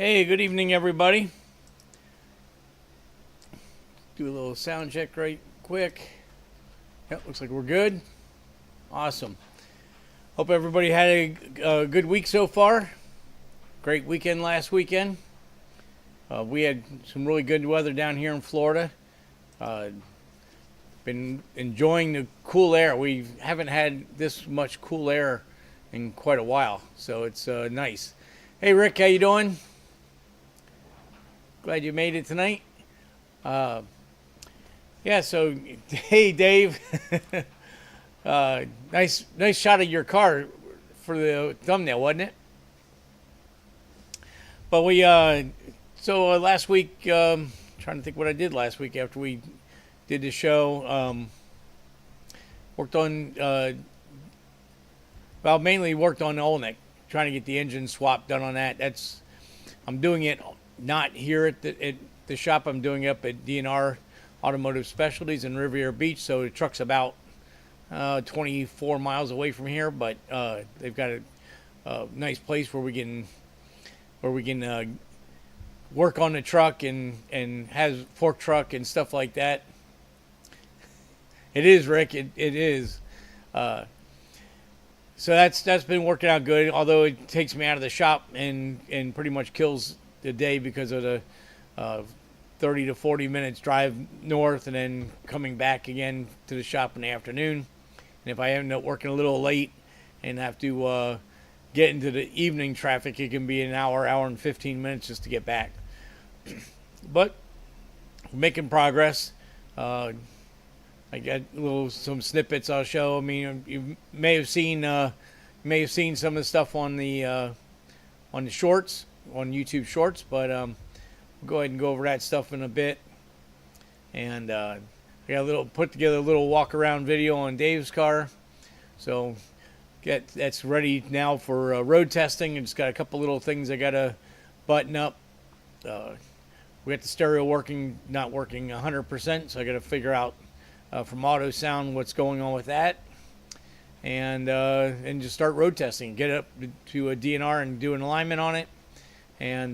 Hey, good evening, everybody. Do a little sound check right quick. Yep, looks like we're good. Awesome. Hope everybody had a good week so far. Great weekend last weekend. We had some really good weather down here in Florida. Been enjoying the cool air. We haven't had this much cool air in quite a while, so it's nice. Hey, Rick, how you doing? Glad you made it tonight. Yeah, so, hey, Dave. Nice shot of your car for the thumbnail, wasn't it? But we, last week, trying to think what I did last week after we did the show. Worked on, mainly worked on Oleynik, trying to get the engine swap done on that. I'm doing it not here at the shop. I'm doing it up at DNR Automotive Specialties in Riviera Beach. So the truck's about 24 miles away from here, but they've got a nice place where we can work on the truck and has fork truck and stuff like that. It is, Rick. It is. So that's been working out good. Although it takes me out of the shop and pretty much kills the day because of the 30 to 40 minutes drive north and then coming back again to the shop in the afternoon. And if I end up working a little late and have to get into the evening traffic, it can be an hour and 15 minutes just to get back. But we're making progress. I got some snippets I'll show. I mean, you may have seen some of the stuff on the shorts, on YouTube Shorts, but we'll go ahead and go over that stuff in a bit. And I got put together a little walk around video on Dave's car, so that's ready now for road testing. And just got a couple little things I gotta button up. We got the stereo not working 100%, so I gotta figure out from auto sound what's going on with that, and just start road testing. Get it up to a DNR and do an alignment on it, and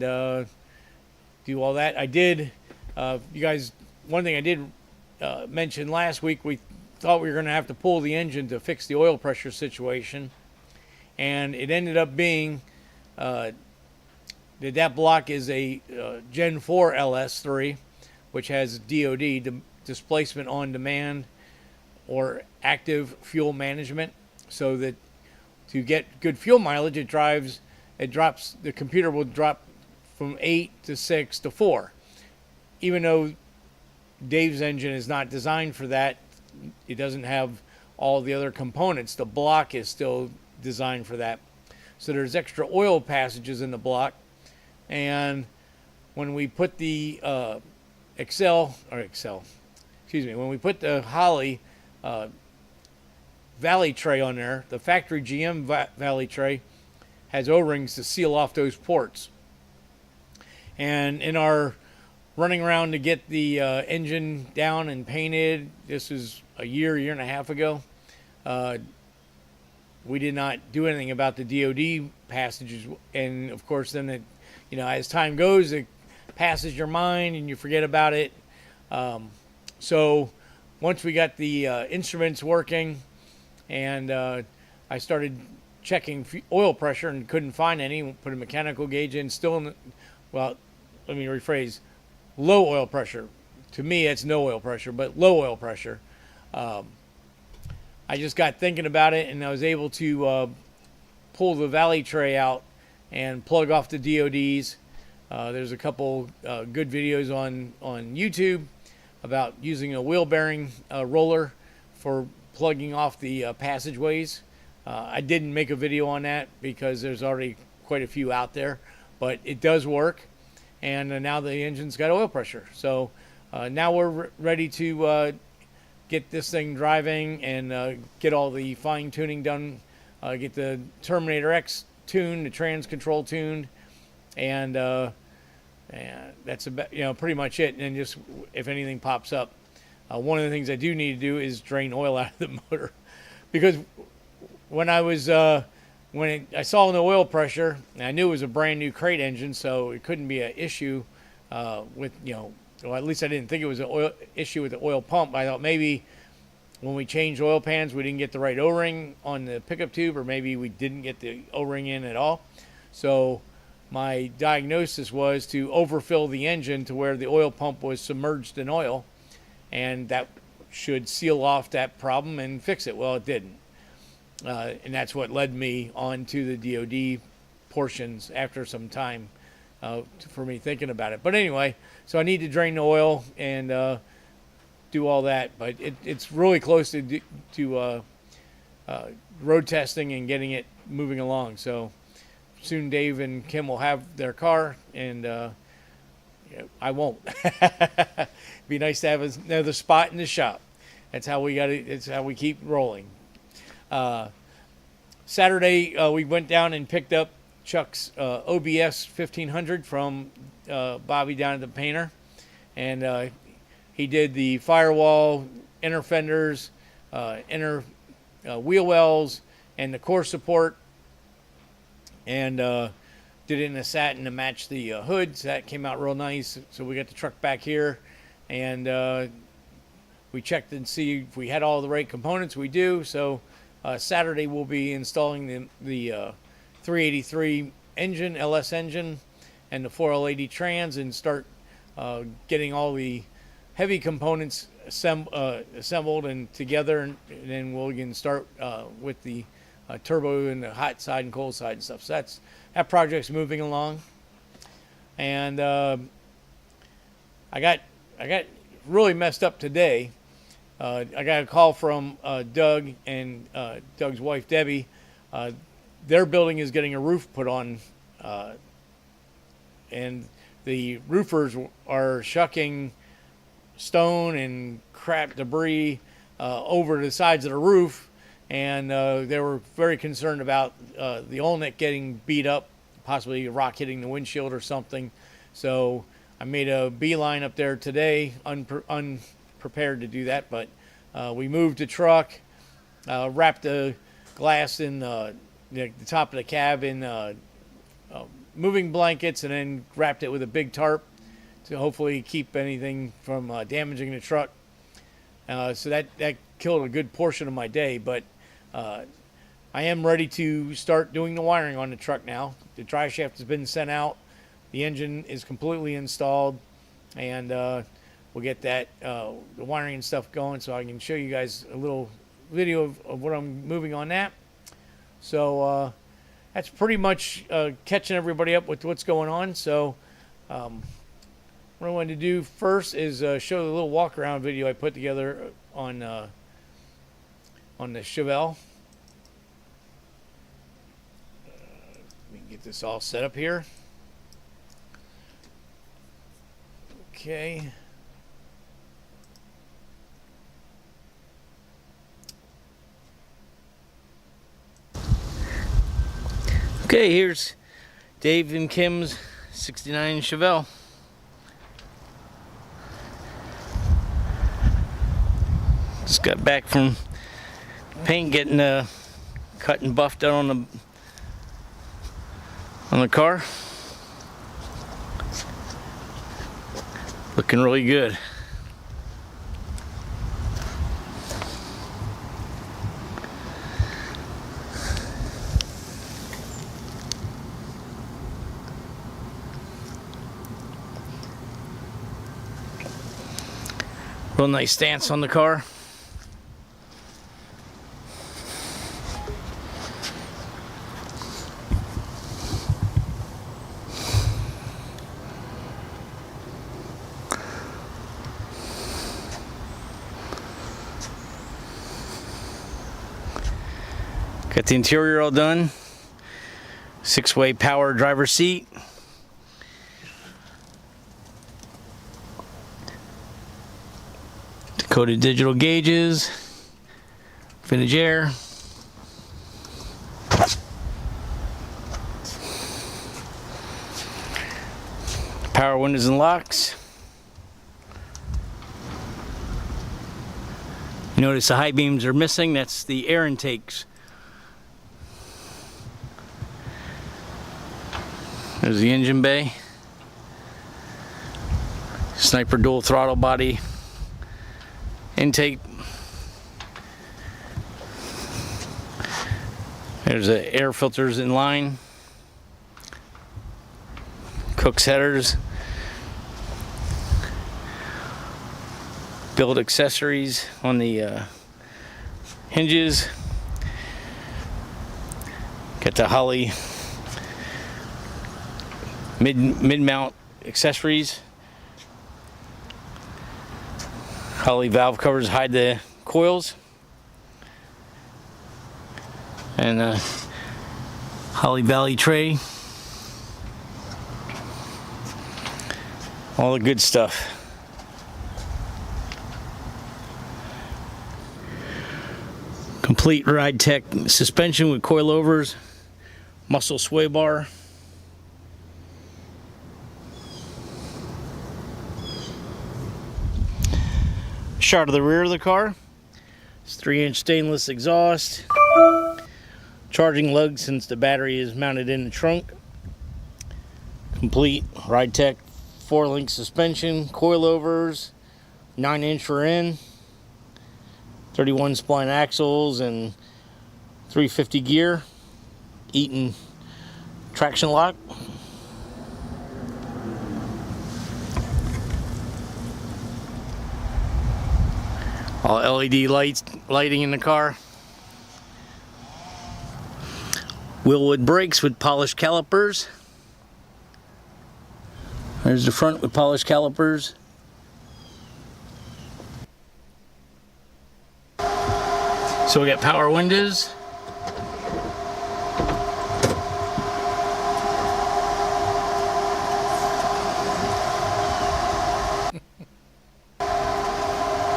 do all that. I did, you guys. One thing I did mention last week, we thought we were going to have to pull the engine to fix the oil pressure situation, and it ended up being that block is a Gen 4 LS3, which has DOD, displacement on demand, or active fuel management, so that to get good fuel mileage, the computer will drop from 8 to 6 to 4. Even though Dave's engine is not designed for that, it doesn't have all the other components. The block is still designed for that. So there's extra oil passages in the block, and when we put the when we put the Holley valley tray on there, the factory GM valley tray has O-rings to seal off those ports. And in our running around to get the engine down and painted, this is a year and a half ago, we did not do anything about the DOD passages. And of course, then as time goes, it passes your mind and you forget about it. So once we got the instruments working, and I started checking oil pressure and couldn't find any, put a mechanical gauge in, let me rephrase, low oil pressure. To me, it's no oil pressure, but low oil pressure. I just got thinking about it, and I was able to pull the valley tray out and plug off the DODs. There's a couple good videos on YouTube about using a wheel bearing roller for plugging off the passageways. I didn't make a video on that because there's already quite a few out there, but it does work. And now the engine's got oil pressure. So now we're ready to get this thing driving and get all the fine tuning done, get the Terminator X tuned, the trans control tuned, and that's about, pretty much it. And just if anything pops up, one of the things I do need to do is drain oil out of the motor, because when I was I saw the oil pressure, and I knew it was a brand new crate engine, so it couldn't be an issue with, well, at least I didn't think it was an issue with the oil pump. I thought maybe when we changed oil pans, we didn't get the right O-ring on the pickup tube, or maybe we didn't get the O-ring in at all. So my diagnosis was to overfill the engine to where the oil pump was submerged in oil, and that should seal off that problem and fix it. Well, it didn't. And that's what led me on to the DOD portions after some time for me thinking about it. But anyway, so I need to drain the oil and do all that. But it's really close to road testing and getting it moving along. So soon Dave and Kim will have their car, and I won't. Be nice to have another spot in the shop. That's how we got it. It's how we keep rolling. Saturday, we went down and picked up Chuck's OBS 1500 from Bobby down at the painter, and he did the firewall, inner fenders, inner wheel wells, and the core support, and did it in a satin to match the hood. So that came out real nice. So we got the truck back here, and we checked and see if we had all the right components. We do. So Saturday we'll be installing the 383 engine, LS engine, and the 4L80 trans, and start getting all the heavy components assembled and together, and then we'll again start with the turbo and the hot side and cold side and stuff. So that project's moving along, and I got really messed up today. I got a call from Doug and Doug's wife Debbie. Their building is getting a roof put on, and the roofers are shucking stone and crap debris over the sides of the roof, and they were very concerned about the Oleynik getting beat up, possibly a rock hitting the windshield or something. So I made a beeline up there today, unprepared to do that, but we moved the truck, wrapped the glass in the top of the cab in moving blankets, and then wrapped it with a big tarp to hopefully keep anything from damaging the truck. So that killed a good portion of my day, but I am ready to start doing the wiring on the truck now. The drive shaft has been sent out. The engine is completely installed, and we'll get that the wiring and stuff going so I can show you guys a little video of what I'm moving on that. So that's pretty much catching everybody up with what's going on. So what I wanted to do first is show the little walk around video I put together on the Chevelle. Let me get this all set up here. Okay. Okay, here's Dave and Kim's 69 Chevelle. Just got back from paint, getting cut and buffed out on the car. Looking really good. Real nice stance on the car. Got the interior all done. 6-way power driver seat. Coated digital gauges, vintage air, power windows and locks. You notice the high beams are missing. That's the air intakes. There's the engine bay. Sniper dual throttle body. Intake. There's the air filters in line. Cook's headers. Build accessories on the hinges. Got the Holley mid-mount accessories. Holley valve covers hide the coils. And Holly Valley tray. All the good stuff. Complete Ride Tech suspension with coilovers, muscle sway bar. Shot of the rear of the car. It's 3-inch stainless exhaust. Charging lug since the battery is mounted in the trunk. Complete Ride Tech 4-link suspension, coilovers, 9-inch rear end, 31 spline axles, and 350 gear. Eaton traction lock. All LED lighting in the car. Wheelwood brakes with polished calipers. There's the front with polished calipers. So we got power windows.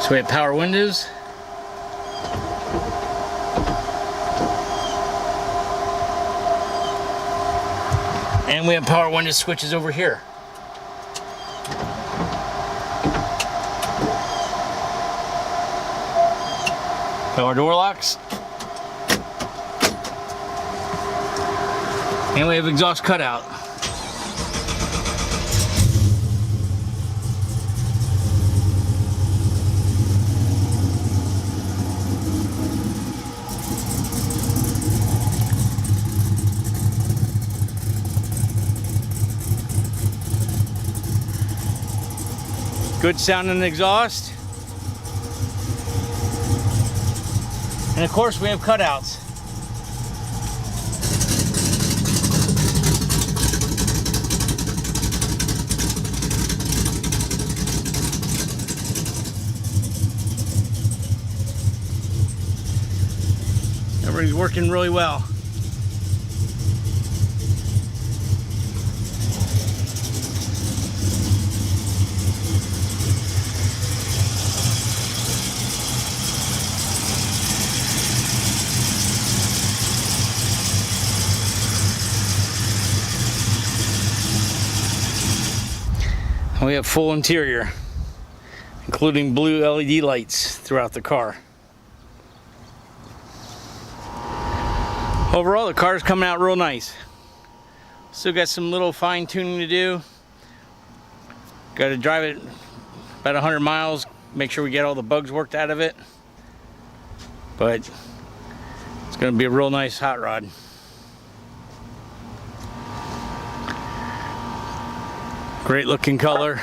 So we have power windows. And we have power window switches over here. Power door locks. And we have exhaust cutout. Good sounding exhaust. And of course we have cutouts. Everything's working really well. We have full interior, including blue LED lights throughout the car. Overall, the car is coming out real nice. Still got some little fine tuning to do. Got to drive it about 100 miles, make sure we get all the bugs worked out of it. But it's going to be a real nice hot rod. Great looking color.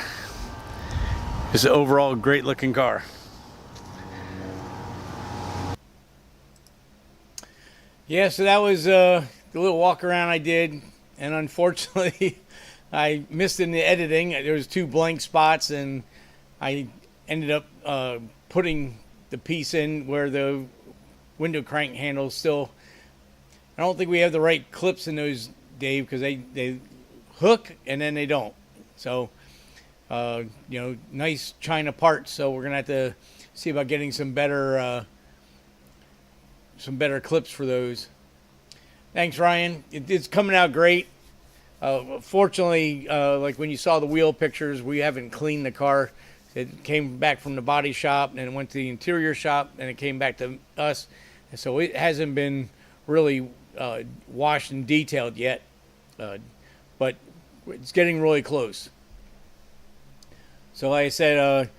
It's an overall great looking car. Yeah, so that was the little walk around I did, and unfortunately I missed in the editing. There was 2 blank spots, and I ended up putting the piece in where the window crank handle still. I don't think we have the right clips in those, Dave, because they hook and then they don't. So, you know, nice China parts. So we're gonna have to see about getting some better clips for those. Thanks, Ryan. It's coming out great. Fortunately, like when you saw the wheel pictures, we haven't cleaned the car. It came back from the body shop, and it went to the interior shop, and it came back to us. And so it hasn't been really washed and detailed yet. But it's getting really close. So like I said,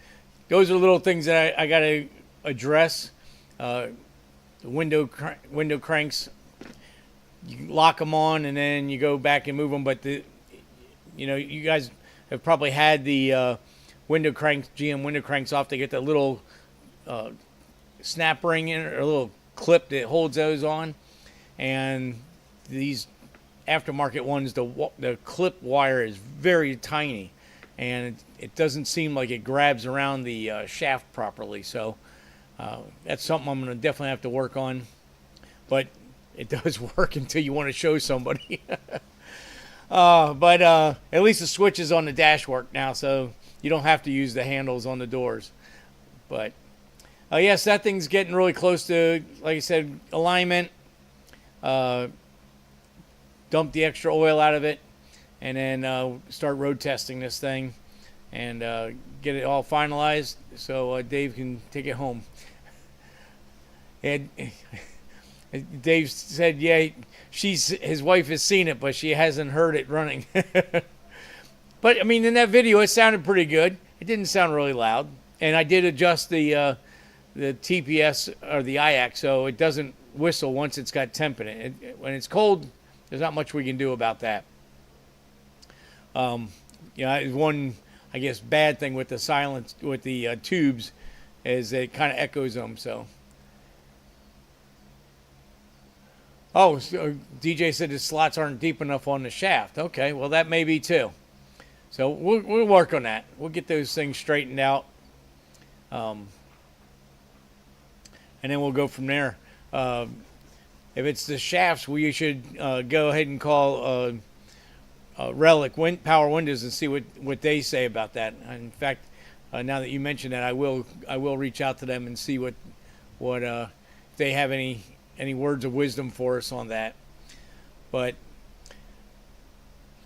those are little things that I got to address. The window cranks, you lock them on and then you go back and move them. But you guys have probably had the window cranks, GM window cranks off. They get that little snap ring in or a little clip that holds those on, and these aftermarket ones, the clip wire is very tiny, and it doesn't seem like it grabs around the shaft properly. So that's something I'm going to definitely have to work on. But it does work until you want to show somebody. But at least the switches on the dash work now, so you don't have to use the handles on the doors. But yes, that thing's getting really close to, like I said, alignment. Dump the extra oil out of it, and then start road testing this thing and get it all finalized so Dave can take it home. And Dave said, yeah, his wife has seen it, but she hasn't heard it running. But, I mean, in that video, it sounded pretty good. It didn't sound really loud. And I did adjust the TPS or the IAC so it doesn't whistle once it's got temp in it. When it's cold, there's not much we can do about that. One, I guess, bad thing with the silence, with the tubes, is it kind of echoes them. So, DJ said the slots aren't deep enough on the shaft. Okay, well that may be too. So we'll work on that. We'll get those things straightened out, and then we'll go from there. If it's the shafts, we should go ahead and call Relic Power Windows and see what they say about that. In fact, now that you mentioned that, I will reach out to them and see what if they have any words of wisdom for us on that. But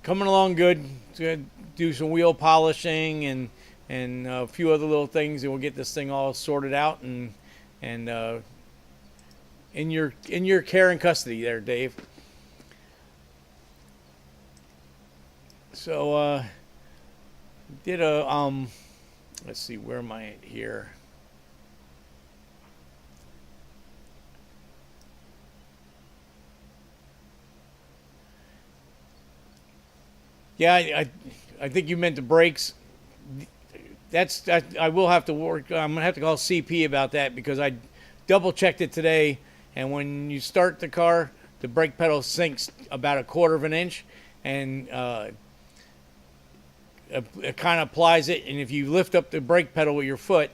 coming along good. To do some wheel polishing and a few other little things, and we'll get this thing all sorted out and in your care and custody there, Dave. So did a let's see, where am I at here? Yeah, I think you meant the brakes. I will have to work. I'm gonna have to call CP about that because I double checked it today, and when you start the car, the brake pedal sinks about 1/4 of an inch, and it kind of applies it. And if you lift up the brake pedal with your foot,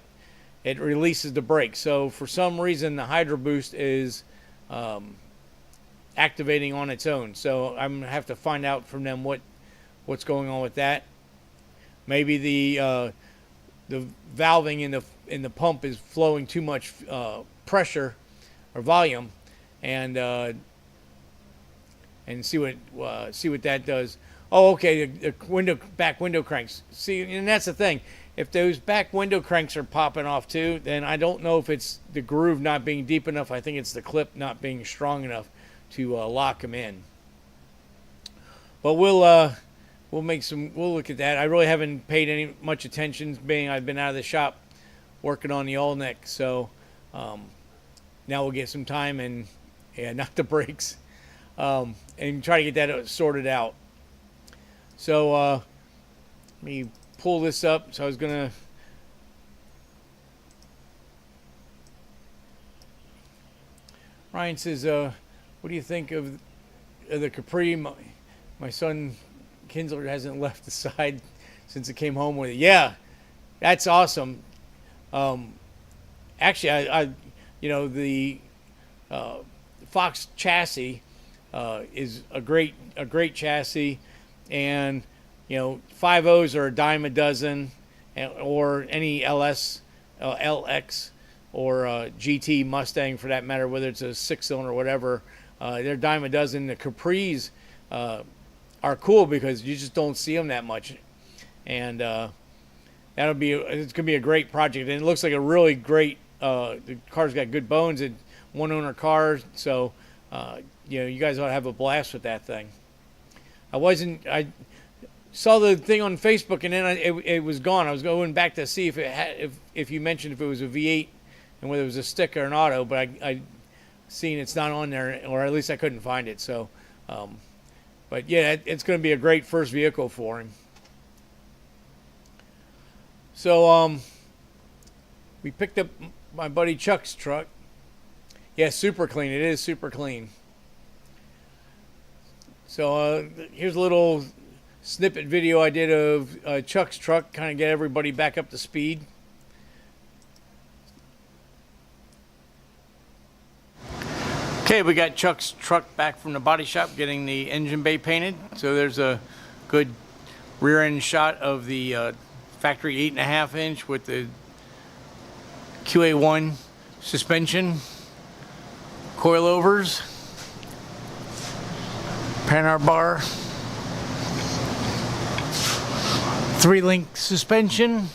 it releases the brake. So for some reason, the Hydro Boost is activating on its own. So I'm gonna have to find out from them what's going on with that. Maybe the valving in the pump is flowing too much pressure or volume, and see what that does. Oh, okay, the back window cranks. See, and that's the thing. If those back window cranks are popping off too, then I don't know if it's the groove not being deep enough. I think it's the clip not being strong enough to lock them in. But we'll look at that. I really haven't paid much attention, being I've been out of the shop working on the Oleynik. So now we'll get some time and not the brakes, and try to get that sorted out. So let me pull this up. So I was gonna. Ryan says, "What do you think of the Capri?" My son Kinsler hasn't left the side since it came home with it. Yeah, that's awesome. Actually, I the Fox chassis is a great chassis, and 5.0s are a dime a dozen, or any LS, LX, or GT Mustang for that matter, whether it's a 6-cylinder or whatever. They're a dime a dozen. The Capris are cool because you just don't see them that much, and it's gonna be a great project. And it looks like a really great. The car's got good bones. It's one-owner car, so you guys ought to have a blast with that thing. saw the thing on Facebook, and then it was gone. I was going back to see if it had, if you mentioned if it was a V8 and whether it was a stick or an auto, but I seen it's not on there, or at least I couldn't find it. So, but yeah, it's going to be a great first vehicle for him. So we picked up my buddy Chuck's truck. Yeah, super clean. It is super clean. So here's a little snippet video I did of Chuck's truck, kind of get everybody back up to speed. Okay, we got Chuck's truck back from the body shop getting the engine bay painted. So there's a good rear end shot of the factory 8.5 inch with the QA1 suspension, coilovers, Panhard bar, 3-link suspension,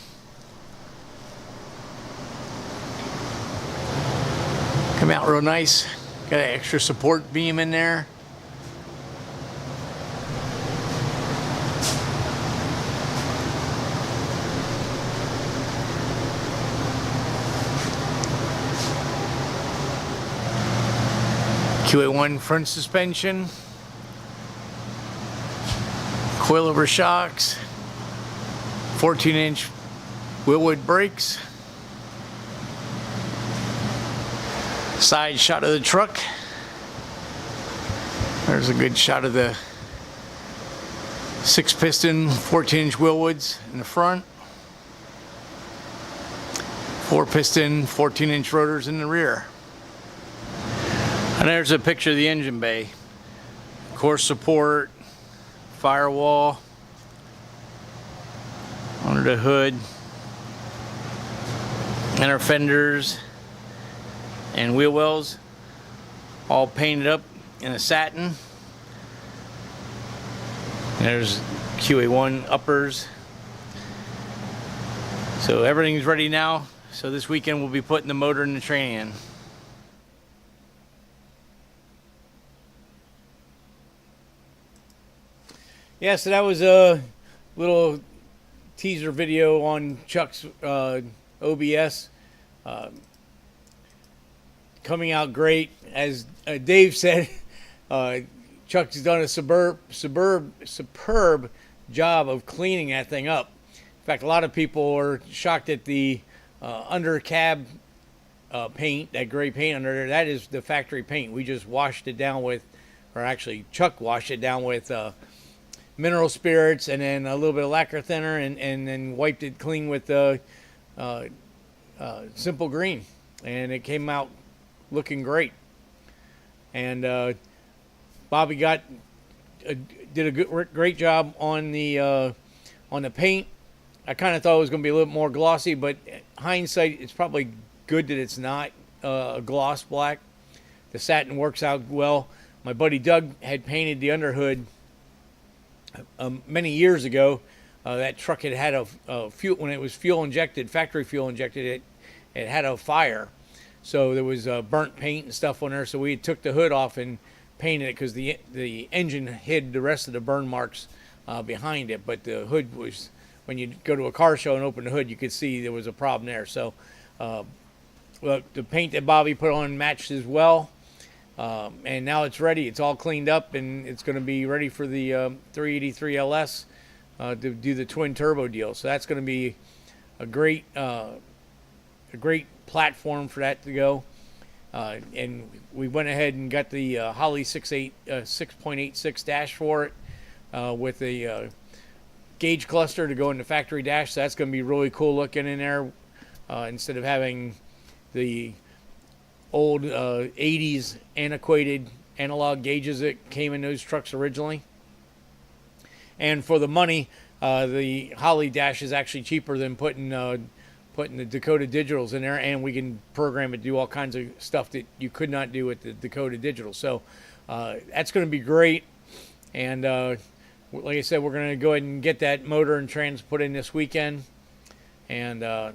come out real nice. Got an extra support beam in there. QA1 front suspension, coilover shocks, 14-inch wheelwood brakes, side shot of the truck. There's a good shot of the 6-piston 14-inch wheelwoods in the front, 4-piston 14-inch rotors in the rear. And there's a picture of the engine bay. Core support, firewall, under the hood, inner fenders, and wheel wells, all painted up in a satin. And there's QA1 uppers. So everything's ready now. So this weekend we'll be putting the motor and the train in. Yeah, so that was a little teaser video on Chuck's OBS. Coming out great. As Dave said, Chuck's done a superb job of cleaning that thing up. In fact, a lot of people are shocked at the under cab paint, that gray paint under there. That is the factory paint. We just washed it down with, or actually Chuck washed it down with mineral spirits and then a little bit of lacquer thinner, and then wiped it clean with simple green, and it came out looking great. And Bobby did a great job on the paint. I kind of thought it was going to be a little more glossy, but hindsight, it's probably good that it's not a gloss black. The satin works out well. My buddy Doug had painted the underhood many years ago. That truck had a fuel, when it was fuel injected, factory fuel injected, it had a fire, so there was burnt paint and stuff on there. So we took the hood off and painted it because the engine hid the rest of the burn marks behind it, but the hood was, when you go to a car show and open the hood, you could see there was a problem there. So well, the paint that Bobby put on matched as well. And now it's ready. It's all cleaned up, and it's going to be ready for the 383 LS to do the twin turbo deal. So that's going to be a great platform for that to go. And we went ahead and got the Holley 6.86 dash for it with a gauge cluster to go in the factory dash. So that's going to be really cool looking in there, instead of having the old 80s antiquated analog gauges that came in those trucks originally. And for the money, the Holley dash is actually cheaper than putting the Dakota digitals in there, and we can program it to do all kinds of stuff that you could not do with the Dakota digital. So that's going to be great. And like I said, we're going to go ahead and get that motor and trans put in this weekend, and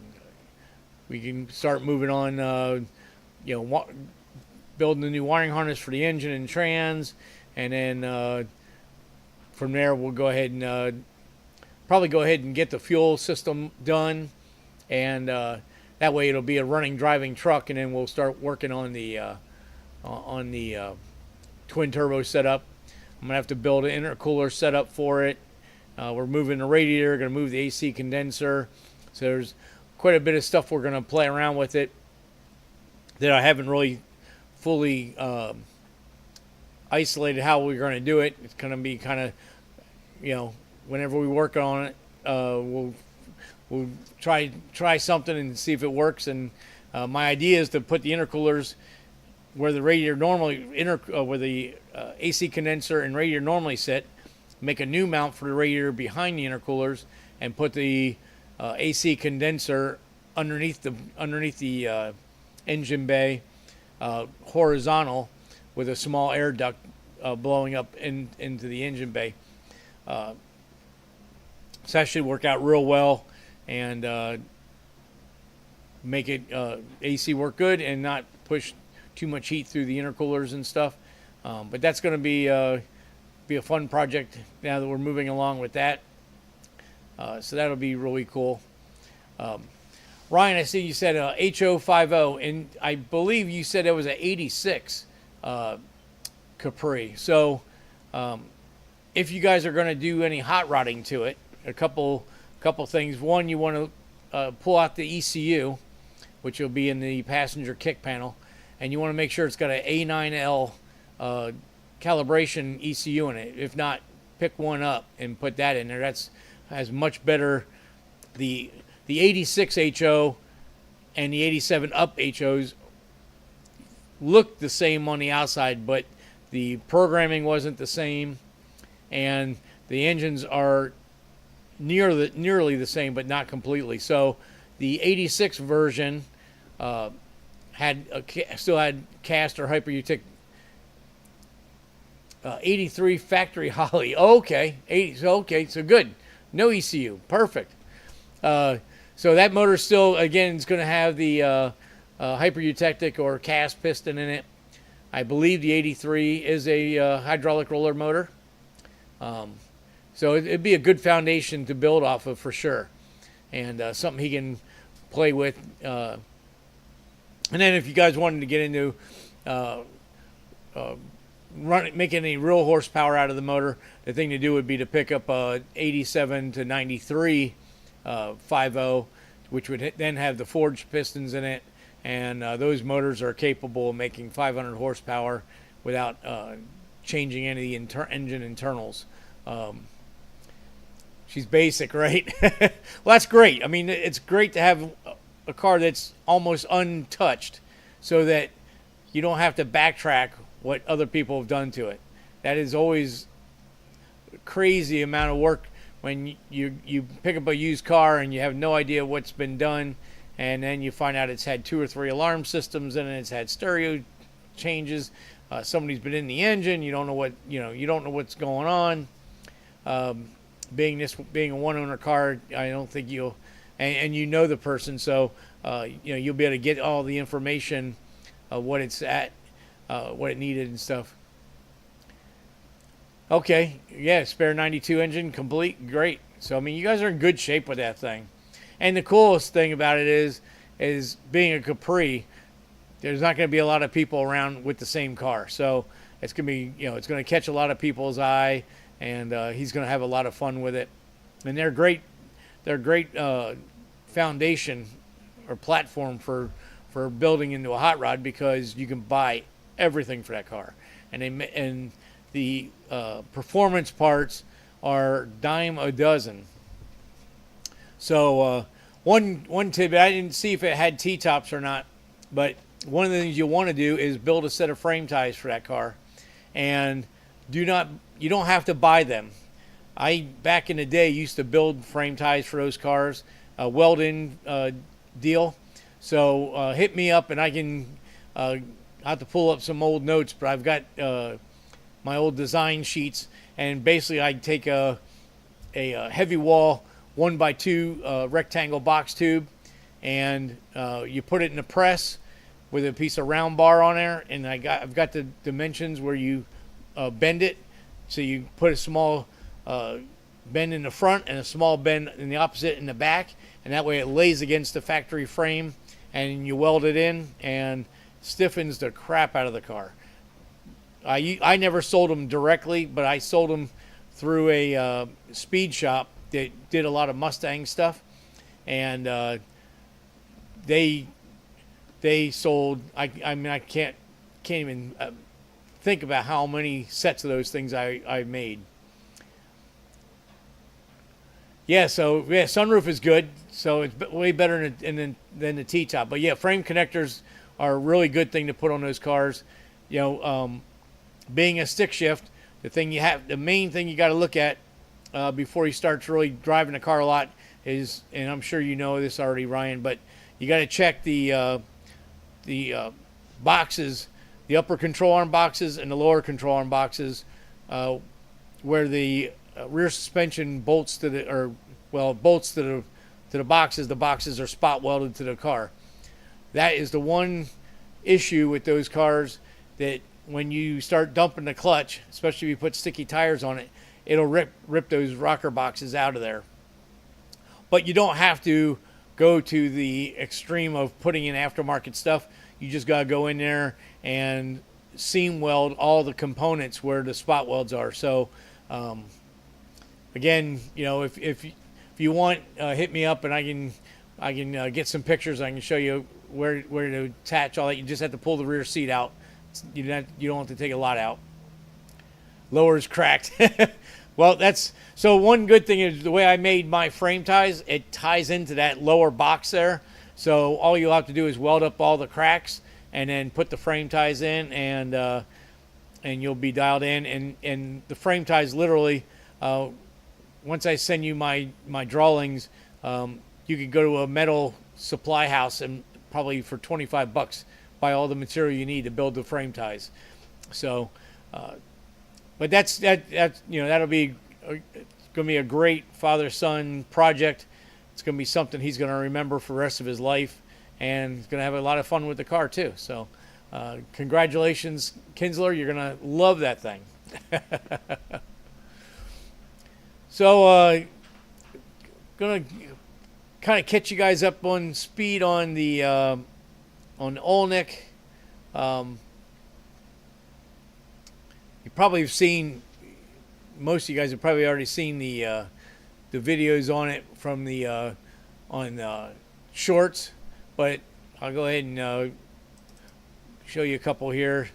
we can start moving on, building a new wiring harness for the engine and trans, and then from there we'll go ahead and probably go ahead and get the fuel system done, and that way it'll be a running, driving truck, and then we'll start working on the twin turbo setup. I'm gonna have to build an intercooler setup for it. We're moving the radiator, gonna move the AC condenser. So there's quite a bit of stuff we're gonna play around with it that I haven't really fully isolated how we're gonna do it. It's gonna be kind of, whenever we work on it, we'll try something and see if it works. And my idea is to put the intercoolers where the radiator normally where the AC condenser and radiator normally sit, make a new mount for the radiator behind the intercoolers, and put the AC condenser underneath the engine bay, horizontal, with a small air duct blowing up into the engine bay. So that should work out real well, and make it AC work good and not push too much heat through the intercoolers and stuff. But that's going to be a fun project now that we're moving along with that. So that'll be really cool. Ryan, I see you said HO50, and I believe you said it was an 86 Capri. So if you guys are going to do any hot rodding to it, a couple things. One, you want to pull out the ECU, which will be in the passenger kick panel, and you want to make sure it's got an A9L calibration ECU in it. If not, pick one up and put that in there. That's has much better. The 86 HO and the 87 up HOs looked the same on the outside, but the programming wasn't the same, and the engines are nearly the same, but not completely. So the 86 version still had cast or hyper-utic. 83 factory Holly. Okay, so good. No ECU, perfect. So that motor still, again, is going to have the hyper-eutectic or cast piston in it. I believe the 83 is a hydraulic roller motor. So it'd be a good foundation to build off of for sure, and something he can play with. And then if you guys wanted to get into making any real horsepower out of the motor, the thing to do would be to pick up a 87 to 93 50, which would then have the forged pistons in it, and those motors are capable of making 500 horsepower without changing any of the engine internals. She's basic, right? Well, that's great. I mean, it's great to have a car that's almost untouched so that you don't have to backtrack what other people have done to it. That is always a crazy amount of work when you pick up a used car and you have no idea what's been done, and then you find out it's had 2 or 3 alarm systems in it, it's had stereo changes, somebody's been in the engine, you don't know what's going on. Being a one-owner car, I don't think you'll, and you know the person, so you'll be able to get all the information of what it's at, what it needed and stuff. Okay, yeah, spare 92 engine, complete, great. So I mean, you guys are in good shape with that thing. And the coolest thing about it is being a Capri, there's not going to be a lot of people around with the same car, so it's going to be, it's going to catch a lot of people's eye. And he's going to have a lot of fun with it. And they're great foundation or platform for building into a hot rod, because you can buy everything for that car. And the performance parts are dime a dozen. So one tidbit, I didn't see if it had T-tops or not, but one of the things you want to do is build a set of frame ties for that car. And you don't have to buy them. I, back in the day, used to build frame ties for those cars, a weld-in deal. So hit me up, and I can I have to pull up some old notes, but I've got my old design sheets, and basically I take a heavy wall 1x2 rectangle box tube, and you put it in a press with a piece of round bar on there, and I've got the dimensions where you bend it, so you put a small bend in the front and a small bend in the opposite in the back, and that way it lays against the factory frame, and you weld it in and stiffens the crap out of the car. I never sold them directly, but I sold them through a speed shop that did a lot of Mustang stuff, and they sold. I mean, I can't even think about how many sets of those things I made. Yeah, so yeah, sunroof is good. So it's way better than the T-top. But yeah, frame connectors are a really good thing to put on those cars. You know, being a stick shift, the main thing you got to look at before you start really driving the car a lot is, and I'm sure you know this already, Ryan, but you got to check the boxes, the upper control arm boxes and the lower control arm boxes, where the rear suspension bolts to the boxes. The boxes are spot welded to the car. That is the one issue with those cars, that when you start dumping the clutch, especially if you put sticky tires on it, it'll rip those rocker boxes out of there. But you don't have to go to the extreme of putting in aftermarket stuff. You just got to go in there and seam weld all the components where the spot welds are. So again, you know, if you want, hit me up and I can get some pictures. I can show you where to attach all that. You just have to pull the rear seat out. You don't have to take a lot out. Lower's cracked. Well, so one good thing is the way I made my frame ties, it ties into that lower box there. So all you'll have to do is weld up all the cracks and then put the frame ties in, and you'll be dialed in. And the frame ties literally, once I send you my drawings, you could go to a metal supply house and probably for $25 buy all the material you need to build the frame ties. So, but that's you know, that'll be going to be a great father-son project. It's going to be something he's going to remember for the rest of his life, and he's going to have a lot of fun with the car too. So, congratulations, Kinsler. You're going to love that thing. So, going to kind of catch you guys up on speed on the on Oleynik. You probably have seen, most of you guys have probably already seen the videos on it from the on shorts, but I'll go ahead and show you a couple here.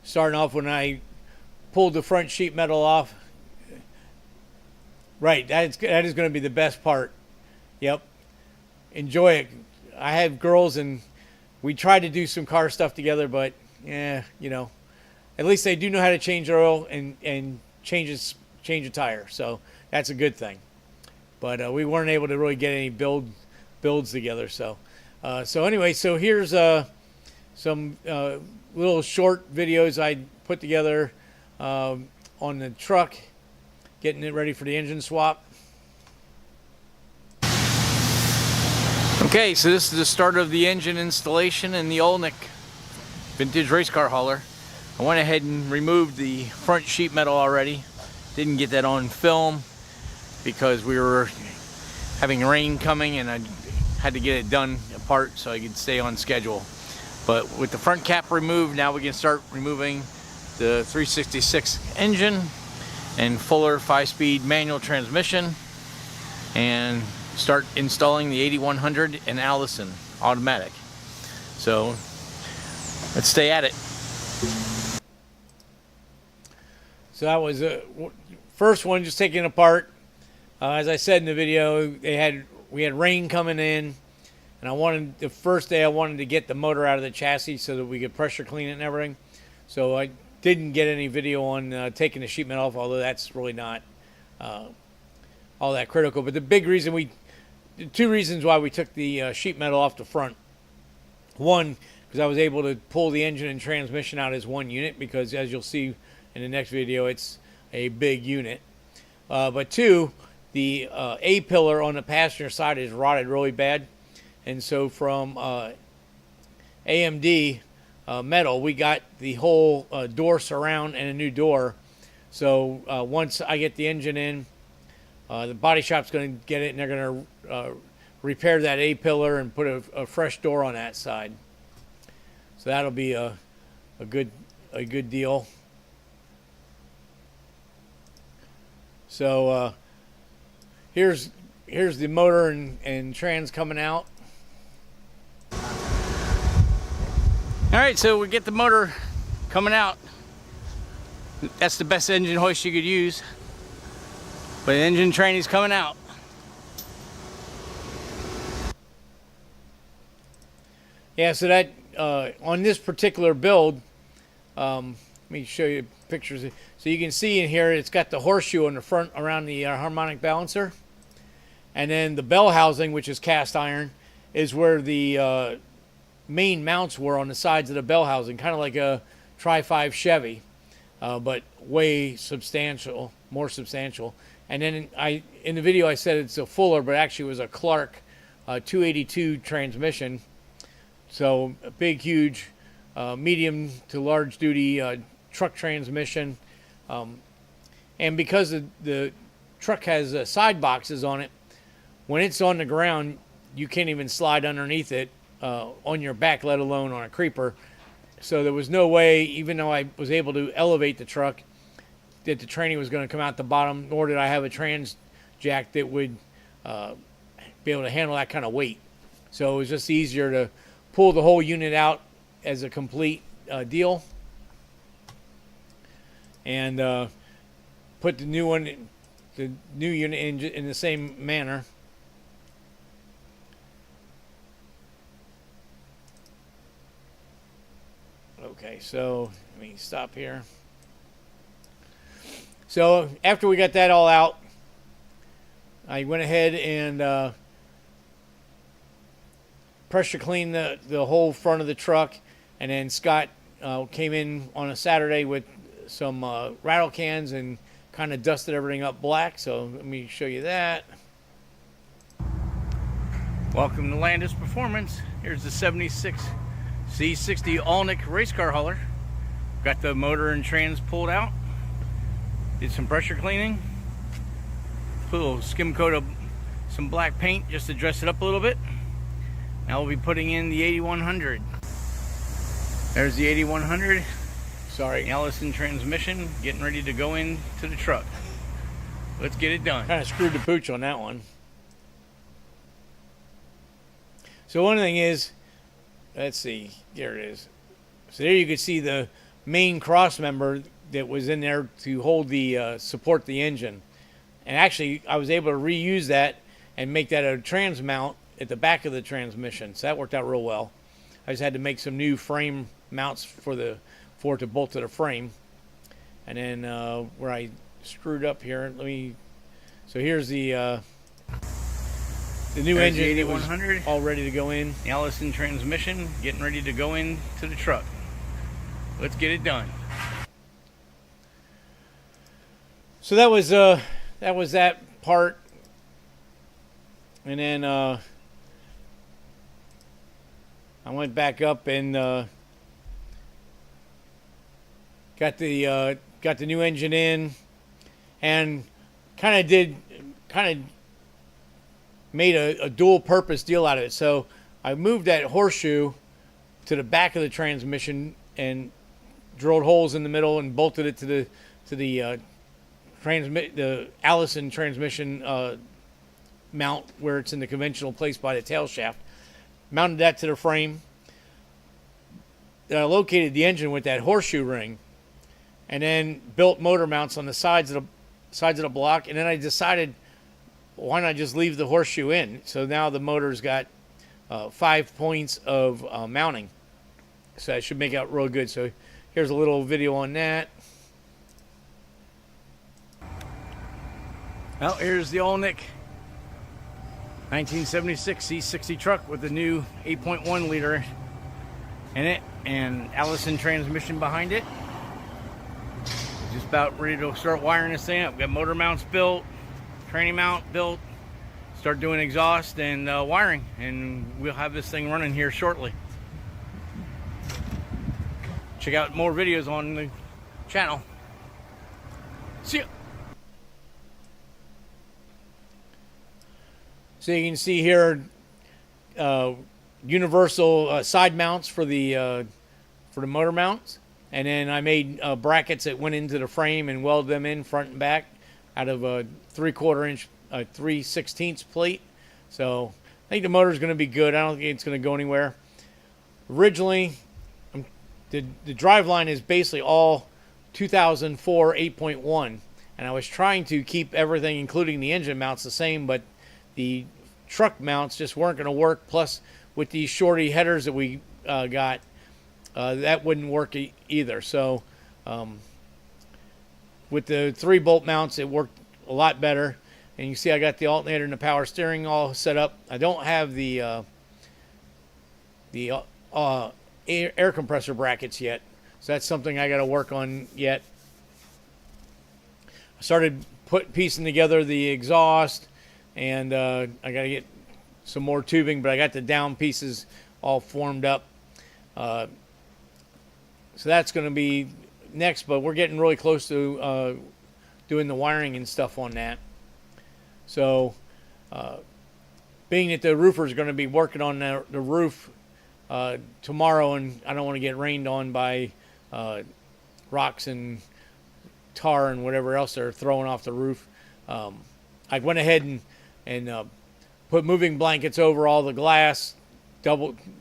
Starting off when I pulled the front sheet metal off. Right, that is going to be the best part. Yep, enjoy it. I have girls and we tried to do some car stuff together, but yeah, you know, at least they do know how to change oil and change a tire, so that's a good thing. But we weren't able to really get any builds together. So anyway, so here's some little short videos I put together on the truck, getting it ready for the engine swap. Okay, so this is the start of the engine installation in the Oleynik vintage race car hauler. I went ahead and removed the front sheet metal already. Didn't get that on film because we were having rain coming and I had to get it done apart so I could stay on schedule. But with the front cap removed, now we can start removing the 366 engine and Fuller 5-speed manual transmission and start installing the 8100 and Allison automatic. So let's stay at it. So that was the first one, just taking it apart. As I said in the video, we had rain coming in, and the first day I wanted to get the motor out of the chassis so that we could pressure clean it and everything. So I didn't get any video on taking the sheet metal off, although that's really not all that critical. But the big reason two reasons why we took the sheet metal off the front. One, because I was able to pull the engine and transmission out as one unit, because as you'll see in the next video, it's a big unit. But two, the A-pillar on the passenger side is rotted really bad. And so from AMD metal, we got the whole door surround and a new door. So once I get the engine in, the body shop's going to get it, and they're going to repair that A-pillar and put a fresh door on that side. So that'll be a good deal. So here's the motor and trans coming out. All right, so we get the motor coming out. That's the best engine hoist you could use. But the engine training's coming out. Yeah, so that on this particular build, let me show you pictures. So you can see in here, it's got the horseshoe on the front around the harmonic balancer. And then the bell housing, which is cast iron, is where the main mounts were on the sides of the bell housing, kind of like a Tri-5 Chevy, but way substantial, more substantial. And then in the video I said it's a Fuller, but actually it was a Clark 282 transmission. So a big, huge, medium to large duty truck transmission. And because the truck has side boxes on it, when it's on the ground, you can't even slide underneath it on your back, let alone on a creeper. So there was no way, even though I was able to elevate the truck, that the training was going to come out the bottom, nor did I have a trans jack that would be able to handle that kind of weight. So it was just easier to pull the whole unit out as a complete deal and put the new unit in the same manner. Okay, so let me stop here. So after we got that all out, I went ahead and pressure cleaned the whole front of the truck, and then Scott came in on a Saturday with some rattle cans and kind of dusted everything up black. So let me show you that. Welcome to Landis Performance. Here's the 76 C60 Oleynik race car hauler. Got the motor and trans pulled out. Did some pressure cleaning. Put a little skim coat of some black paint just to dress it up a little bit. Now we'll be putting in the 8100. There's the 8100. Sorry, Allison transmission, getting ready to go into the truck. Let's get it done. Kind of screwed the pooch on that one. So one thing is, let's see, there it is. So there you can see the main cross member that was in there to hold the support the engine. And actually, I was able to reuse that and make that a trans mount at the back of the transmission. So that worked out real well. I just had to make some new frame mounts for it to bolt to the frame. And then where I screwed up here, so here's the new engine. The 8100 all ready to go in. The Allison transmission getting ready to go into the truck. Let's get it done. So that was that part. And then I went back up and got the new engine in, and kind of made a dual purpose deal out of it. So I moved that horseshoe to the back of the transmission and drilled holes in the middle and bolted it to the Allison transmission mount where it's in the conventional place by the tail shaft. Mounted that to the frame. Then I located the engine with that horseshoe ring, and then built motor mounts on the sides of the block. And then I decided, why not just leave the horseshoe in? So now the motor's got 5 points of mounting. So that should make out real good. So here's a little video on that. Well, here's the Oleynik 1976 C60 truck with the new 8.1 liter in it and Allison transmission behind it. Just about ready to start wiring this thing up. Got motor mounts built, training mount built, start doing exhaust and wiring, and we'll have this thing running here shortly. Check out more videos on the channel. See ya. So you can see here, universal side mounts for the motor mounts, and then I made brackets that went into the frame and welded them in front and back out of a 3/4 inch 3/16 plate. So I think the motor is going to be good. I don't think it's going to go anywhere. Originally, the driveline is basically all 2004 8.1, and I was trying to keep everything, including the engine mounts, the same, but the truck mounts just weren't going to work. Plus, with these shorty headers that we got, that wouldn't work either. So, with the 3-bolt mounts, it worked a lot better. And you see I got the alternator and the power steering all set up. I don't have the air compressor brackets yet, so that's something I got to work on yet. I started piecing together the exhaust, and I got to get some more tubing, but I got the down pieces all formed up. So that's going to be next, but we're getting really close to doing the wiring and stuff on that. So, being that the roofer is going to be working on the roof tomorrow, and I don't want to get rained on by rocks and tar and whatever else they're throwing off the roof, I went ahead and put moving blankets over all the glass,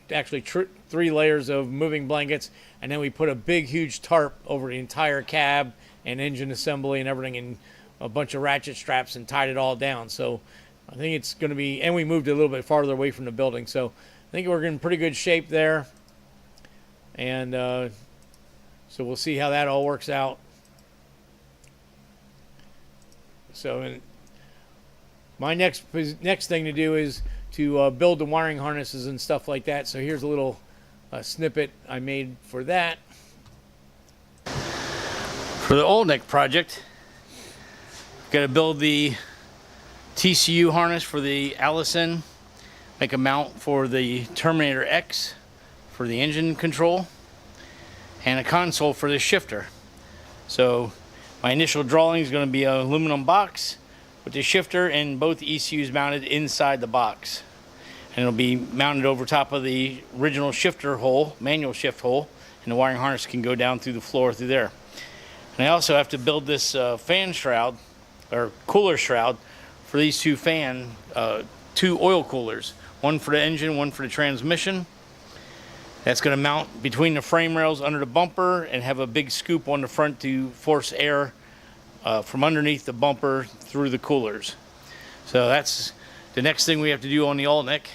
actually 3 layers of moving blankets, and then we put a big, huge tarp over the entire cab and engine assembly and everything, and a bunch of ratchet straps, and tied it all down. So I think it's going to be, and we moved it a little bit farther away from the building. So I think we're in pretty good shape there. And so we'll see how that all works out. So my next thing to do is to build the wiring harnesses and stuff like that. So here's a little snippet I made for that. For the Oleynik project, got to build the TCU harness for the Allison, make a mount for the Terminator X for the engine control, and a console for the shifter. So my initial drawing is going to be an aluminum box with the shifter and both ECUs mounted inside the box. And it'll be mounted over top of the original shifter hole, manual shift hole, and the wiring harness can go down through the floor through there. And I also have to build this fan shroud, or cooler shroud, for these two oil coolers. One for the engine, one for the transmission. That's going to mount between the frame rails under the bumper and have a big scoop on the front to force air from underneath the bumper through the coolers. So that's the next thing we have to do on the Oleynik,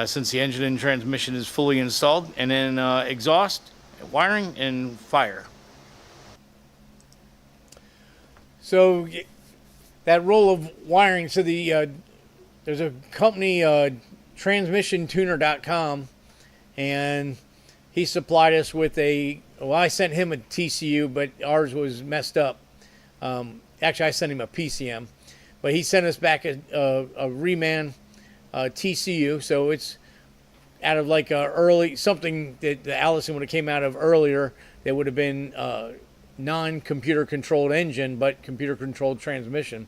since the engine and transmission is fully installed. And then exhaust, wiring, and fire. So that roll of wiring, so there's a company, transmissiontuner.com, and he supplied us with I sent him a TCU, but ours was messed up. Actually, I sent him a PCM, but he sent us back a reman TCU, so it's out of like something that the Allison would have came out of earlier that would have been non-computer controlled engine, but computer controlled transmission.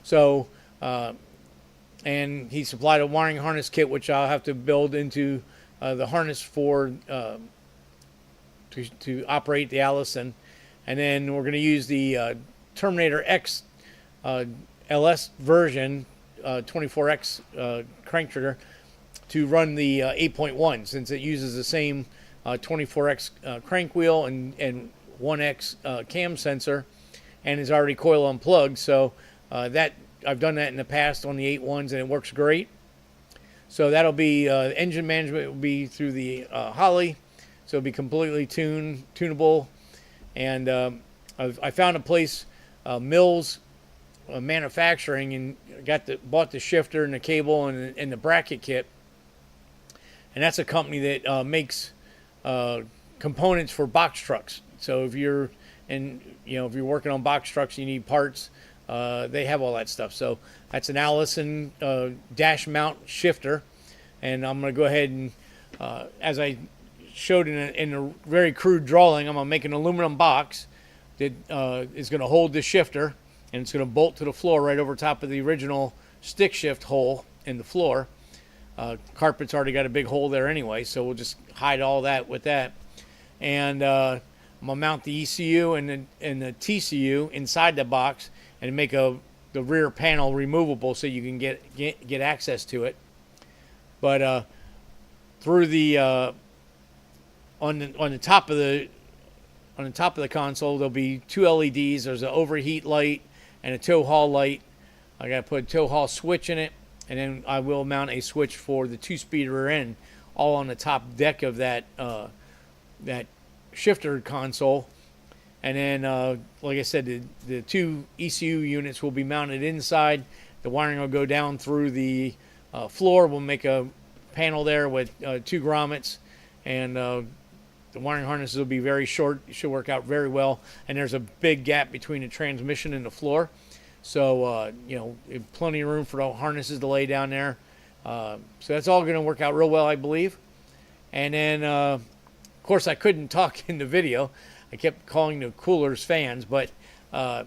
So, and he supplied a wiring harness kit, which I'll have to build into the harness for to operate the Allison. And then we're going to use the Terminator X LS version, 24X crank trigger, to run the 8.1, since it uses the same 24X crank wheel and 1X cam sensor, and is already coil unplugged. So that I've done that in the past on the 8.1s, and it works great. So that'll be engine management will be through the Holly, so it'll be completely tunable. And I found a place, Mills Manufacturing, and bought the shifter and the cable and the bracket kit. And that's a company that makes components for box trucks. So if you're working on box trucks, you need parts. They have all that stuff. So that's an Allison dash mount shifter, and I'm going to go ahead and, as I showed in a very crude drawing, I'm going to make an aluminum box, that is going to hold the shifter, and it's going to bolt to the floor right over top of the original stick shift hole in the floor. Carpet's already got a big hole there anyway, so we'll just hide all that with that. And I'm gonna mount the ECU and the TCU inside the box and make the rear panel removable so you can get access to it. But through the on the top of the console, there'll be 2 LEDs. There's an overheat light and a tow haul light. I got to put a tow haul switch in it, and then I will mount a switch for the 2-speed rear end, all on the top deck of that shifter console. And then, like I said, the 2 ECU units will be mounted inside. The wiring will go down through the floor. We'll make a panel there with 2 grommets, and the wiring harnesses will be very short. It should work out very well. And there's a big gap between the transmission and the floor. So, plenty of room for the harnesses to lay down there. So that's all going to work out real well, I believe. And then, of course, I couldn't talk in the video. I kept calling the coolers fans, but the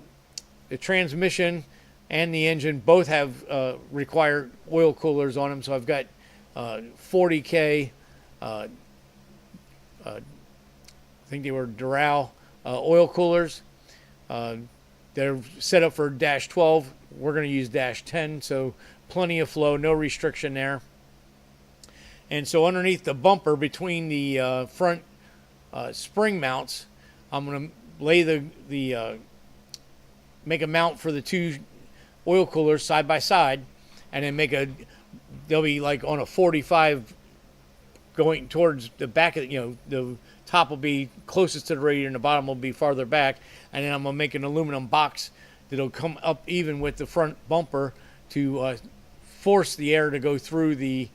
transmission and the engine both have require oil coolers on them. So I've got 40K, I think they were Doral oil coolers. They're set up for -12. We're going to use -10, so plenty of flow, no restriction there. And so underneath the bumper between the front spring mounts, I'm going to lay make a mount for the 2 oil coolers side by side, and then they'll be like on a 45 going towards the back of, the top will be closest to the radiator and the bottom will be farther back. And then I'm going to make an aluminum box that'll come up even with the front bumper to force the air to go through the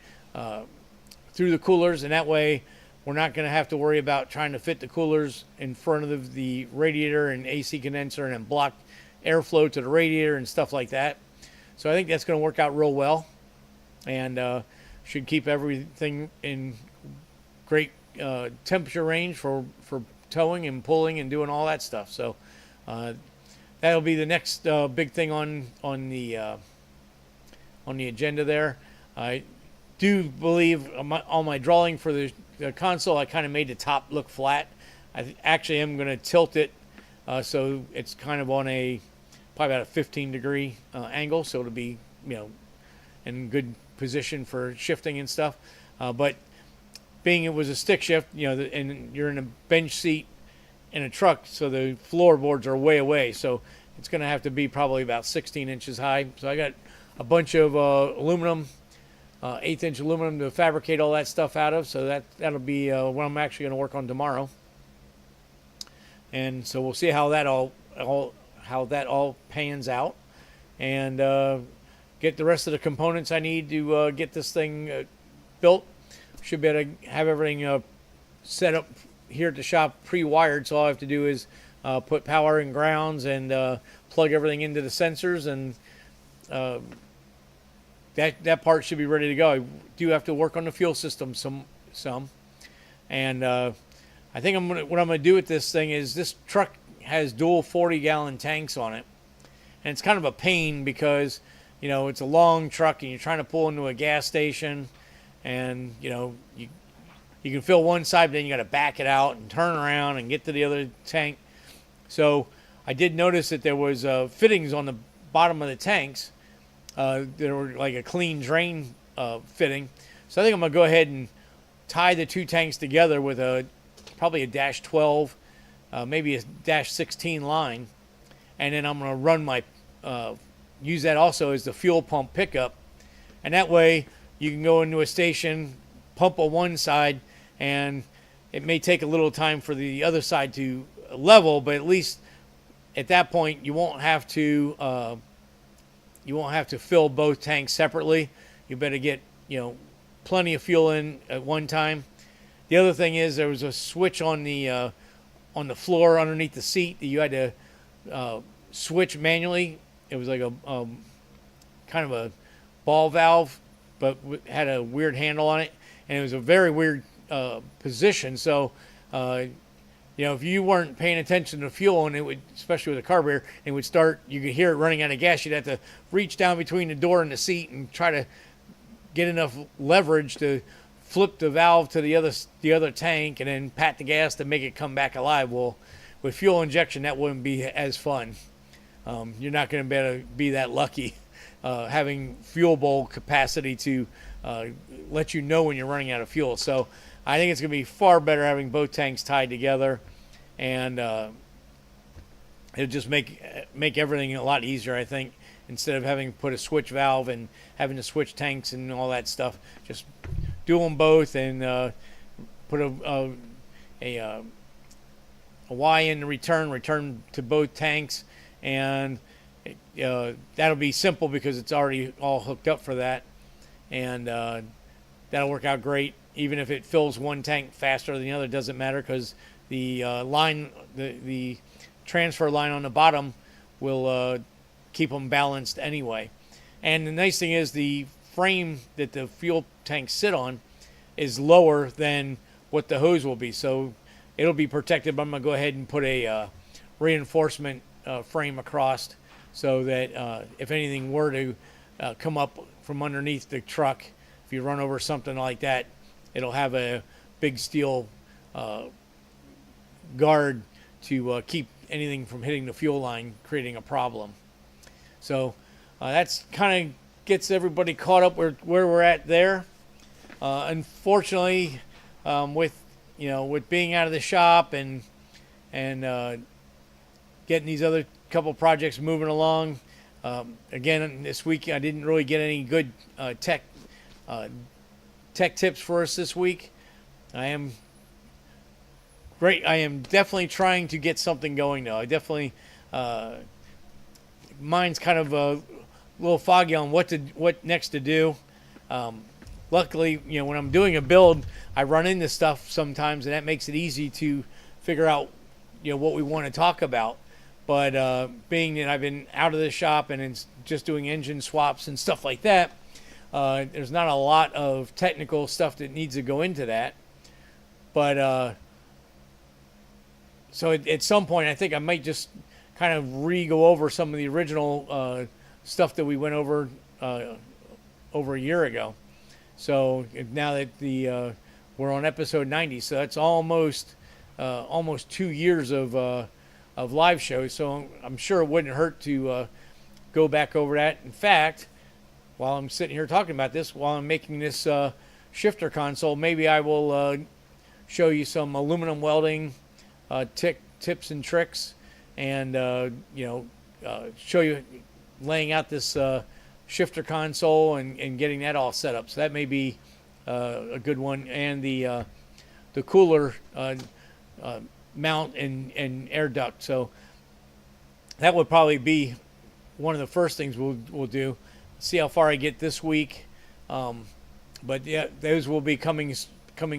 coolers. And that way we're not going to have to worry about trying to fit the coolers in front of the radiator and AC condenser and then block airflow to the radiator and stuff like that. So I think that's going to work out real well, and should keep everything in great temperature range for towing and pulling and doing all that stuff. So that'll be the next big thing on the agenda there. I do believe on my drawing for the console, I kind of made the top look flat. I actually am going to tilt it so it's kind of on probably about a 15-degree angle, so it'll be in good position for shifting and stuff. But being it was a stick shift, and you're in a bench seat in a truck, so the floorboards are way away. So it's going to have to be probably about 16 inches high. So I got a bunch of aluminum, 1/8-inch aluminum to fabricate all that stuff out of. So that'll be what I'm actually going to work on tomorrow. And so we'll see how that all pans out, and get the rest of the components I need to get this thing built. Should be able to have everything set up here at the shop pre-wired, so all I have to do is put power and grounds and plug everything into the sensors, and that part should be ready to go. I do have to work on the fuel system some, and I think what I'm gonna do with this thing is, this truck has dual 40-gallon tanks on it, and it's kind of a pain because it's a long truck and you're trying to pull into a gas station, and you can fill one side, but then you got to back it out and turn around and get to the other tank. So I did notice that there was fittings on the bottom of the tanks. There were like a clean drain fitting. So I think I'm gonna go ahead and tie the 2 tanks together with probably a -12, maybe a -16 line, and then I'm gonna run use that also as the fuel pump pickup, and that way you can go into a station, pump on one side, and it may take a little time for the other side to level, but at least at that point you won't have to fill both tanks separately. You better get plenty of fuel in at one time. The other thing is, there was a switch on the floor underneath the seat that you had to switch manually. It was like a kind of a ball valve, but had a weird handle on it, and it was a very weird position. So if you weren't paying attention to fuel, and it would, especially with a carburetor, it would start, you could hear it running out of gas. You'd have to reach down between the door and the seat and try to get enough leverage to flip the valve to the other tank and then pat the gas to make it come back alive. Well, with fuel injection, that wouldn't be as fun. You're not going to be that lucky having fuel bowl capacity to let you know when you're running out of fuel. So I think it's going to be far better having both tanks tied together, and it'll just make everything a lot easier, I think, instead of having to put a switch valve and having to switch tanks and all that stuff. Just do them both and put a Y in the return to both tanks, and that'll be simple because it's already all hooked up for that, and that'll work out great. Even if it fills one tank faster than the other, doesn't matter, because the the transfer line on the bottom will keep them balanced anyway. And the nice thing is the frame that the fuel tanks sit on is lower than what the hose will be, so it'll be protected. But I'm going to go ahead and put a reinforcement frame across, so that if anything were to come up from underneath the truck, if you run over something like that, it'll have a big steel guard to keep anything from hitting the fuel line, creating a problem. So that's kind of gets everybody caught up where we're at there. Unfortunately, with being out of the shop and getting these other couple projects moving along, again this week I didn't really get any good tech tips for us this week. I am definitely trying to get something going though. I definitely mine's kind of a little foggy on what next to do. Luckily, when I'm doing a build, I run into stuff sometimes, and that makes it easy to figure out what we want to talk about. But being that I've been out of the shop and it's just doing engine swaps and stuff like that, there's not a lot of technical stuff that needs to go into that. But so at some point, I think I might just kind of re-go over some of the original stuff that we went over over a year ago. So now that we're on episode 90, so that's almost 2 years of live shows. So I'm sure it wouldn't hurt to go back over that. In fact, while I'm sitting here talking about this, while I'm making this shifter console, maybe I will show you some aluminum welding tips and tricks, and show you laying out this shifter console and getting that all set up. So that may be a good one. And the cooler mount and air duct. So that would probably be one of the first things we'll do. See how far I get this week. But yeah, those will be coming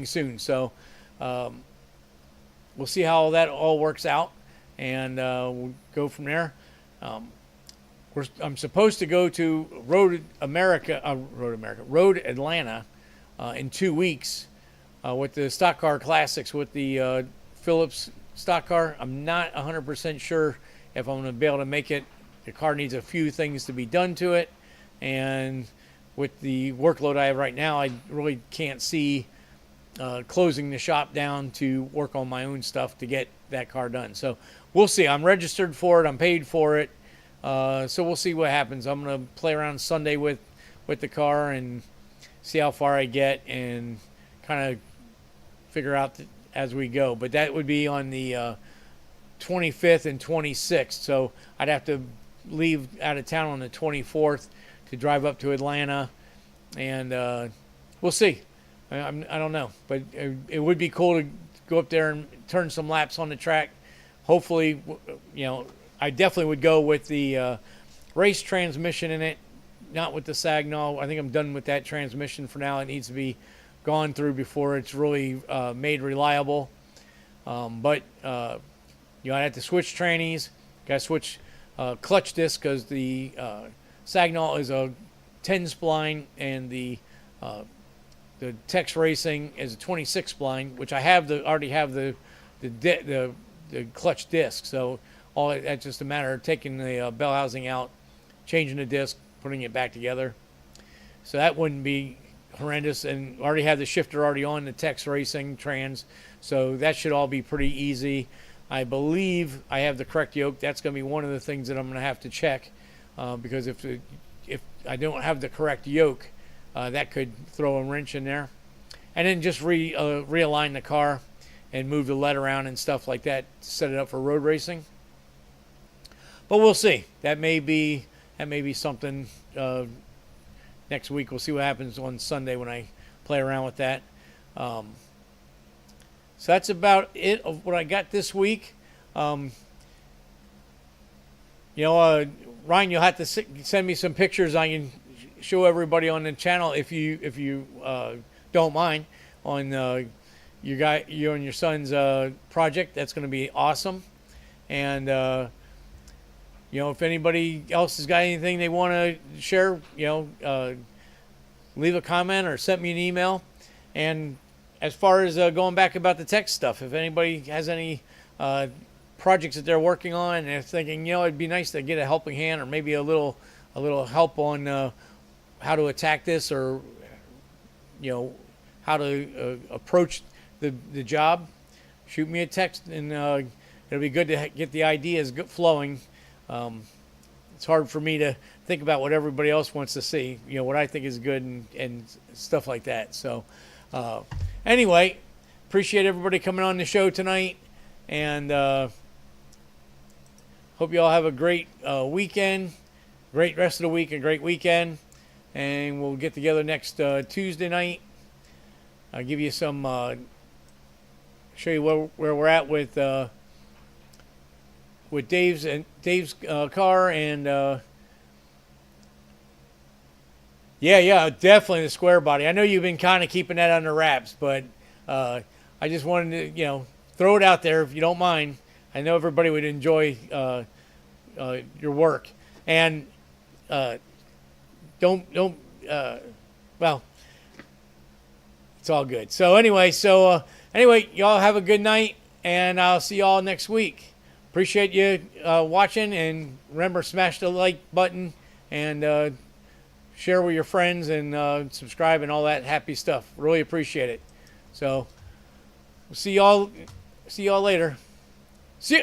soon. So we'll see how that all works out, and we'll go from there. I'm supposed to go to Road Atlanta in 2 weeks with the Stock Car Classics with the Phillips stock car. I'm not 100% sure if I'm going to be able to make it. The car needs a few things to be done to it, and with the workload I have right now, I really can't see closing the shop down to work on my own stuff to get that car done. So we'll see. I'm registered for it. I'm paid for it. So we'll see what happens. I'm going to play around Sunday with the car and see how far I get and kind of figure out as we go. But that would be on the 25th and 26th. So I'd have to leave out of town on the 24th to drive up to Atlanta, and we'll see. I don't know, but it would be cool to go up there and turn some laps on the track. Hopefully, I definitely would go with the race transmission in it, not with the Sagnol. I think I'm done with that transmission for now. It needs to be gone through before it's really made reliable. But I have to switch trannies. Got to switch clutch disc because the Sagnol is a 10 spline and the Tex Racing is a 26 spline, which I already have the the clutch disc. So that's just a matter of taking the bell housing out, changing the disc, putting it back together. So that wouldn't be horrendous, and already have the shifter already on the Tex Racing trans, so that should all be pretty easy. I believe I have the correct yoke. That's going to be one of the things that I'm going to have to check, because if I don't have the correct yoke, that could throw a wrench in there. And then just realign the car and move the lead around and stuff like that to set it up for road racing. But we'll see. That may be something next week. We'll see what happens on Sunday when I play around with that. So that's about it of what I got this week. Ryan, you'll have to send me some pictures. I can show everybody on the channel if you don't mind, on you and your son's project. That's going to be awesome. And if anybody else has got anything they want to share, leave a comment or send me an email. And as far as going back about the tech stuff, if anybody has any projects that they're working on and they're thinking, it'd be nice to get a helping hand or maybe a little help on how to attack this, or how to approach the job, shoot me a text, and it'll be good to get the ideas flowing. It's hard for me to think about what everybody else wants to see, what I think is good and stuff like that. So anyway, appreciate everybody coming on the show tonight, and hope you all have a great weekend, great rest of the week, and great weekend. And we'll get together next Tuesday night. I'll give you some, show you where we're at with Dave's car, and yeah, definitely the square body. I know you've been kind of keeping that under wraps, but I just wanted to throw it out there if you don't mind. I know everybody would enjoy your work, and well, it's all good. So anyway, y'all have a good night, and I'll see y'all next week. Appreciate you watching, and remember, smash the like button and share with your friends, and subscribe and all that happy stuff. Really appreciate it. So we'll see y'all later. See ya.